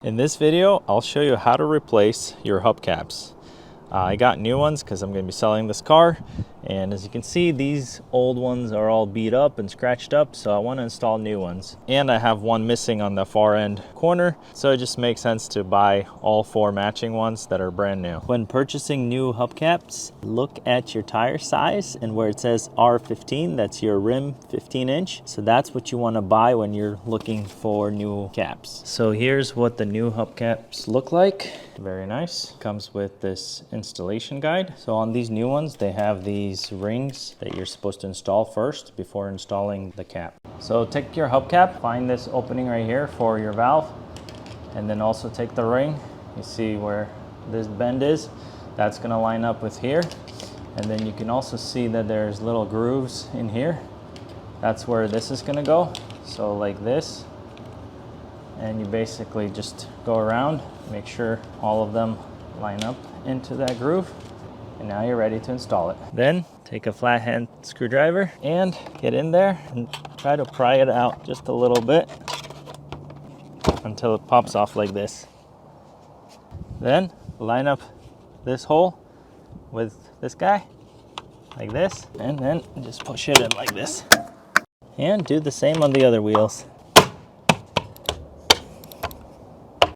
In this video, I'll show you how to replace your hubcaps. I got new ones because I'm going to be selling this car, and as you can see, these old ones are all beat up and scratched up, so I want to install new ones. And I have one missing on the far end corner, so it just makes sense to buy all four matching ones that are brand new. When purchasing new hubcaps, look at your tire size, and where it says R15, that's your rim 15-inch. So that's what you want to buy when you're looking for new caps. So here's what the new hubcaps look like. Very nice. Comes with this installation guide. So on these new ones, they have these rings that you're supposed to install first before installing the cap. So take your hubcap, find this opening right here for your valve, and then also take the ring. You see where this bend is? That's going to line up with here. And then you can also see that there's little grooves in here. That's where this is going to go. So like this. And you basically just go around, make sure all of them line up into that groove, and now you're ready to install it. Then take a flathead screwdriver and get in there and try to pry it out just a little bit until it pops off like this. Then line up this hole with this guy like this, and then just push it in like this. And do the same on the other wheels.